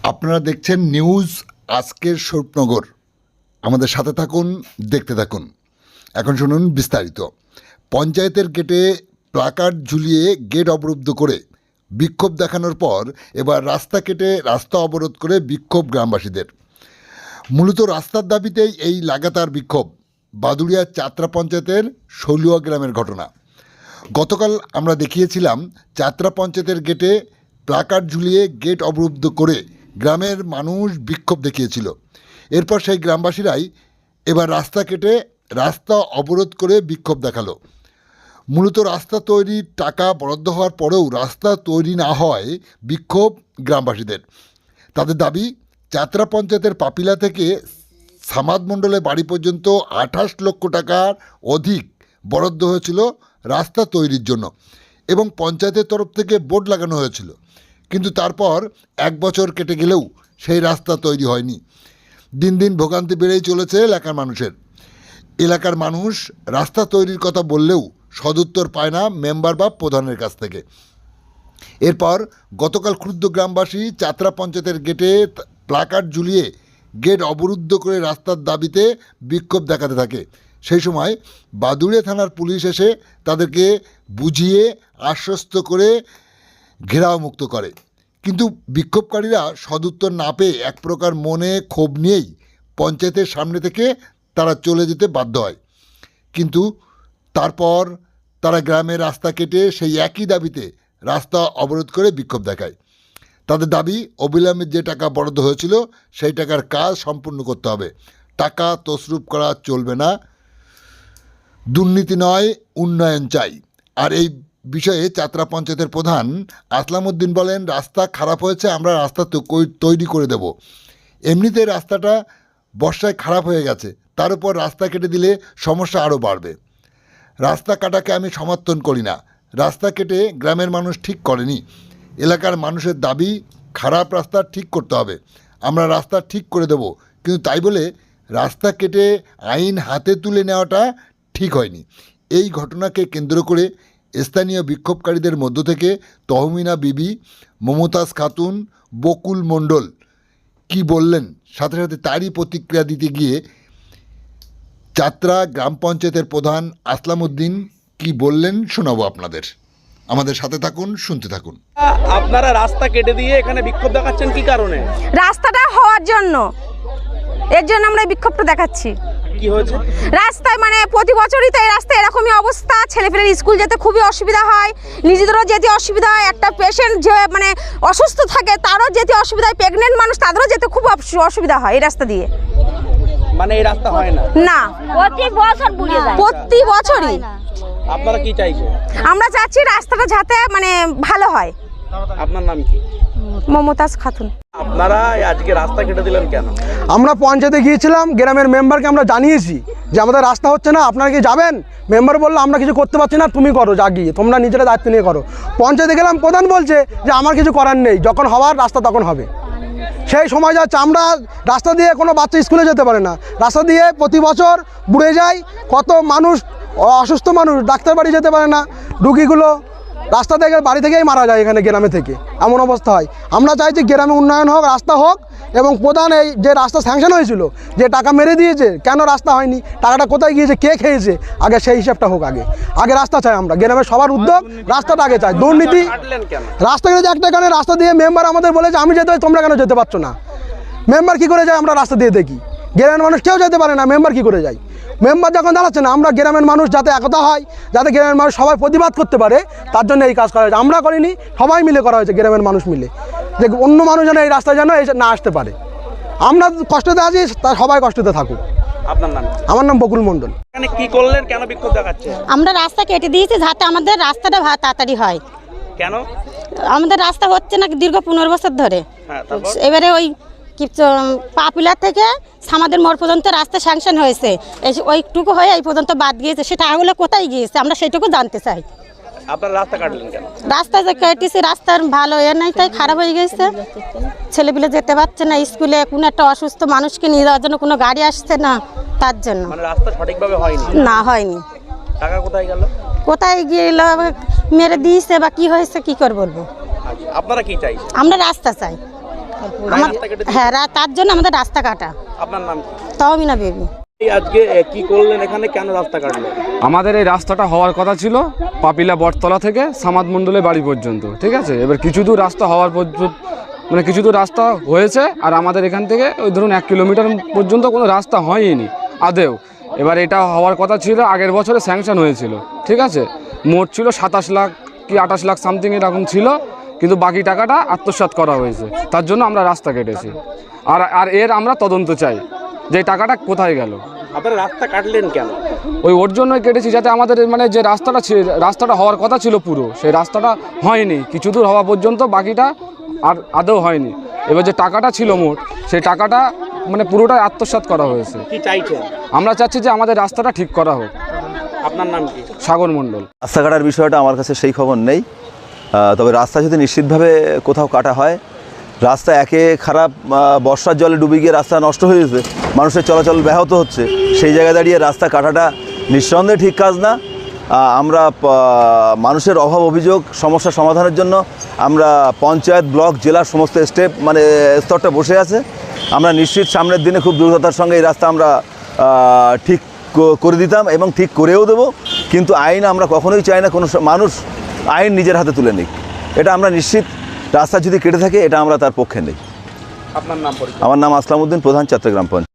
আপনারা দেখছেন নিউজ আজকের স্বরূপনগর। আমাদের সাথে থাকুন, দেখতে থাকুন। এখন শুনুন বিস্তারিত। পঞ্চায়েতের গেটে প্লাকার্ড ঝুলিয়ে গেট অবরুদ্ধ করে বিক্ষোভ দেখানোর পর এবার রাস্তা কেটে রাস্তা অবরোধ করে বিক্ষোভ গ্রামবাসীদের। মূলত রাস্তার দাবিতেই এই লাগাতার বিক্ষোভ। বাদুড়িয়া চাত্রা পঞ্চায়েতের শৈলুয়া গ্রামের ঘটনা। গতকাল আমরা দেখিয়েছিলাম চাত্রা পঞ্চায়েতের গেটে প্লাকার্ড ঝুলিয়ে গেট অবরুদ্ধ করে গ্রামের মানুষ বিক্ষোভ দেখিয়েছিল। এরপর সেই গ্রামবাসীরাই এবার রাস্তা কেটে রাস্তা অবরোধ করে বিক্ষোভ দেখালো। মূলত রাস্তা তৈরির টাকা বরাদ্দ হওয়ার পরেও রাস্তা তৈরি না হয় বিক্ষোভ গ্রামবাসীদের। তাদের দাবি, চাত্রা পঞ্চায়েতের পাপিলা থেকে সামাদ মণ্ডলের বাড়ি পর্যন্ত 28 লক্ষ টাকার অধিক বরাদ্দ হয়েছিল রাস্তা তৈরির জন্য এবং পঞ্চায়েতের তরফ থেকে বোর্ড লাগানো হয়েছিল। কিন্তু তারপর 1 বছর কেটে গেলেও সেই রাস্তা তৈরি হয়নি। দিন দিন ভোগান্তি বেড়েই চলেছে এলাকার মানুষের। এলাকার মানুষ রাস্তা তৈরির কথা বললেও সদুত্তর পায় না মেম্বার বা প্রধানের কাছ থেকে। এরপর গতকাল ক্ষুব্ধ গ্রামবাসী চাত্রা পঞ্চায়েতের গেটে প্লাকার্ড ঝুলিয়ে গেট অবরুদ্ধ করে রাস্তার দাবিতে বিক্ষোভ দেখাতে থাকে। সেই সময় বাদুড়িয়া থানার পুলিশ এসে তাদেরকে বুঝিয়ে আশ্বস্ত করে ঘেরাও মুক্ত করে। কিন্তু বিক্ষোভকারীরা সদুত্তর না পেয়ে এক প্রকার মনে ক্ষোভ নিয়েই পঞ্চায়েতের সামনে থেকে তারা চলে যেতে বাধ্য হয়। কিন্তু তারপর তারা গ্রামের রাস্তা কেটে সেই একই দাবিতে রাস্তা অবরোধ করে বিক্ষোভ দেখায়। তাদের দাবি, অবিলম্বে যে টাকা বরাদ্দ হয়েছিল সেই টাকার কাজ সম্পূর্ণ করতে হবে। টাকা তছরূপ করা চলবে না, দুর্নীতি নয়, উন্নয়ন চাই। আর এই বিষয়ে চাত্রা পঞ্চায়েতের প্রধান আসলাম উদ্দিন বলেন, রাস্তা খারাপ হয়েছে, আমরা রাস্তা তৈরি করে দেব। এমনিতে রাস্তাটা বর্ষায় খারাপ হয়ে গেছে, তার উপর রাস্তা কেটে দিলে সমস্যা আরও বাড়বে। রাস্তা কাটাকে আমি সমর্থন করি না। রাস্তা কেটে গ্রামের মানুষ ঠিক করেনি। এলাকার মানুষের দাবি, খারাপ রাস্তা ঠিক করতে হবে। আমরা রাস্তা ঠিক করে দেব, কিন্তু তাই বলে রাস্তা কেটে আইন হাতে তুলে নেওয়াটা ঠিক হয়নি। এই ঘটনাকে কেন্দ্র করে স্থানীয় বিক্ষোভকারীদের মধ্য থেকে তহমিনা বিবি, মমতাজ খাতুন, বকুল মণ্ডল কি বললেন, সাথে সাথে তারই প্রতিক্রিয়া দিতে গিয়ে চাত্রা গ্রাম পঞ্চায়েতের প্রধান আসলাম উদ্দিন কি বললেন শোনাবো আপনাদের। আমাদের সাথে থাকুন, শুনতে থাকুন। আপনারা রাস্তা কেটে দিয়ে এখানে বিক্ষোভ দেখাচ্ছেন কি কারণে? রাস্তাটা হওয়ার জন্য, এর জন্য আমরা বিক্ষোভটা দেখাচ্ছি। কি হয়েছে? রাস্তায় মানে প্রতি বছরই তো এই রাস্তায় এরকমই অবস্থা। ছেলেপেলের স্কুল যেতে খুবই অসুবিধা হয়, নিজেদেরও যেতে অসুবিধা হয়। একটা পেশেন্ট যে মানে অসুস্থ থাকে তারও যেতে অসুবিধা হয়, প্রেগনেন্ট মানুষ তাদেরও যেতে খুব অসুবিধা হয় এই রাস্তা দিয়ে। মানে এই রাস্তা হয় না? না, প্রতি বছরই। আপনারা কি চাইছেন? আমরা চাচ্ছি রাস্তাটা যাতে মানে ভালো হয়। আপনার নাম কি? মমতাজ খাতুন। আপনারা আজকে রাস্তা কেটে দিলেন কেন? আমরা পঞ্চায়েতে গিয়েছিলাম, গ্রামের মেম্বারকে আমরা জানিয়েছি যে আমাদের রাস্তা হচ্ছে না, আপনারা কি যাবেন? মেম্বার বললো আমরা কিছু করতে পারছি না, তুমি করো, যা গিয়ে তোমরা নিজেরা দায়িত্ব নিয়ে করো। পঞ্চায়েতে গেলাম, প্রধান বলছে যে আমার কিছু করার নেই, যখন হওয়ার রাস্তা তখন হবে। সেই সময় যাচ্ছে, আমরা রাস্তা দিয়ে কোনো বাচ্চা স্কুলে যেতে পারে না। রাস্তা দিয়ে প্রতি বছর বুড়ে যায়, কত মানুষ অসুস্থ মানুষ ডাক্তার বাড়ি যেতে পারে না, রুগীগুলো রাস্তা থেকে বাড়ি থেকেই মারা যায় এখানে গ্রামে থেকে, এমন অবস্থা হয়। আমরা চাইছি গ্রামে উন্নয়ন হোক, রাস্তা হোক, এবং প্রধান এই যে রাস্তা স্যাংশন হয়েছিল, যে টাকা মেরে দিয়েছে, কেন রাস্তা হয়নি, টাকাটা কোথায় গিয়েছে, কে খেয়েছে, আগে সেই হিসাবটা হোক। আগে রাস্তা চাই আমরা, গ্রামের সবার উদ্যোগ, রাস্তাটা আগে চাই। দুর্নীতি রাস্তা গেলে একটা কারণে রাস্তা দিয়ে মেম্বার আমাদের বলেছে আমি যেতে হয়, তোমরা কেন যেতে পারছো না? মেম্বার কী করে যায় আমরা রাস্তা দিয়ে দেখি, গ্রামের মানুষ কেউ যেতে পারে না, মেম্বার কী করে যায়? মেম্বার যখন দাঁড়াচ্ছে না, আমরা গ্রামের মানুষ যাতে একতা হয়, যাতে গ্রামের মানুষ সবাই প্রতিবাদ করতে পারে, তার জন্য এই কাজ করা হয়েছে। আমরা করিনি, সবাই মিলে করা হয়েছে, গ্রামের মানুষ মিলে, যে অন্য মানুষ যেন এই রাস্তায় যেন না আসতে পারে। আমরা কষ্টতে আছি, তা সবাই কষ্টতে থাকুক। আপনার নাম? আমার নাম বকুল মণ্ডল। এখানে কি করলেন, কেন বিক্ষোভ দেখাচ্ছেন? আমরা রাস্তা কেটে দিয়েছি যাতে আমাদের রাস্তাটা তাড়াতাড়ি হয়। কেন? আমাদের রাস্তা হচ্ছে না দীর্ঘ 15 বছর ধরে। তারপর এবারে ওই পাপিলার থেকে সামাদের মোড় পর্যন্ত রাস্তা স্যাংশন হয়েছে, ওইটুকু হয়ে এই পর্যন্ত বাদ গিয়েছে, সেটা আগুলো কোথায় গিয়েছে আমরা সেটুকু জানতে চাই। আপনারা রাস্তা কাটলেন কেন? রাস্তা যে কেটেছি রাস্তার ভালো এ নাই, তাই খারাপ হয়ে গেছে। ছেলেপিলে যেতে পারছে না স্কুলে, কোনো একটা অসুস্থ মানুষকে নিয়ে যাওয়ার জন্য কোনো গাড়ি আসছে না, তার জন্য। মানে রাস্তা সঠিকভাবে হয়নি? না, হয়নি। টাকা কোথায় গেল? কোথায় গেল, মেরে দিয়েছে বা কি হয়েছে কি করে বলবো। আপনারা কি চাইছেন? আমরা রাস্তা চাই। হ্যাঁ তার জন্য আমাদের রাস্তা কাটা। আপনার নাম কি? তহমিনা বেবি। এই আজকে কি করলেন এখানে, কেন রাস্তা কাটলেন? আমাদের এই রাস্তাটা হওয়ার কথা ছিল পাপিলা বটতলা থেকে সামাদ মণ্ডলের বাড়ি পর্যন্ত, ঠিক আছে। এবার কিছু দূর রাস্তা হওয়ার মানে কিছু দূর রাস্তা হয়েছে, আর আমাদের এখান থেকে ওই ধরুন 1 কিলোমিটার পর্যন্ত কোনো রাস্তা হয়নি আদেও। এবার এটা হওয়ার কথা ছিল আগের বছরে স্যাংশন হয়েছিল, ঠিক আছে। মোট ছিল 27 লাখ কি 28 লাখ সামথিং এরকম ছিল, কিন্তু বাকি টাকাটা আত্মসাৎ করা হয়েছে। তার জন্য আমরা রাস্তা কেটেছি, আর এর আমরা তদন্ত চাই যে টাকাটা কোথায় গেল। আপনারা রাস্তা কাটলেন কেন? ওর জন্যই কেটেছি যাতে আমাদের মানে যে রাস্তাটা হওয়ার কথা ছিল পুরো, সেই রাস্তাটা হয়নি। কিছু দূর হওয়া পর্যন্ত, বাকিটা আর আদৌ হয়নি। এবার যে টাকাটা ছিল মোট, সেই টাকাটা মানে পুরোটাই আত্মসাৎ করা হয়েছে। কি চাইছেন? আমরা চাচ্ছি যে আমাদের রাস্তাটা ঠিক করা হোক। আপনার নাম কি? সাগর মণ্ডল। রাস্তা কাটার বিষয়টা আমার কাছে সেই খবর নেই, তবে রাস্তা যদি নিশ্চিতভাবে কোথাও কাটা হয়, রাস্তা একে খারাপ, বর্ষার জলে ডুবে গিয়ে রাস্তা নষ্ট হয়ে গেছে, মানুষের চলাচল ব্যাহত হচ্ছে, সেই জায়গায় দাঁড়িয়ে রাস্তা কাটাটা নিঃসন্দেহে ঠিক কাজ না। আমরা মানুষের অভাব অভিযোগ সমস্যা সমাধানের জন্য আমরা পঞ্চায়েত, ব্লক, জেলার সমস্ত স্তরটা বসে আছে। আমরা নিশ্চিত সামনের দিনে খুব দ্রুততার সঙ্গে এই রাস্তা আমরা ঠিক করে দিতাম এবং ঠিক করেও দেবো। কিন্তু আইন আমরা কখনোই চাই না কোনো মানুষ আইন নিজের হাতে তুলে নিক, এটা আমরা নিশ্চিত। রাস্তা যদি কেটে থাকে, এটা আমরা তার পক্ষে নেই। আপনার নাম পরিচয়? আমার নাম আসলাম উদ্দিন, প্রধান চট্টগ্রাম পঞ্চায়েত।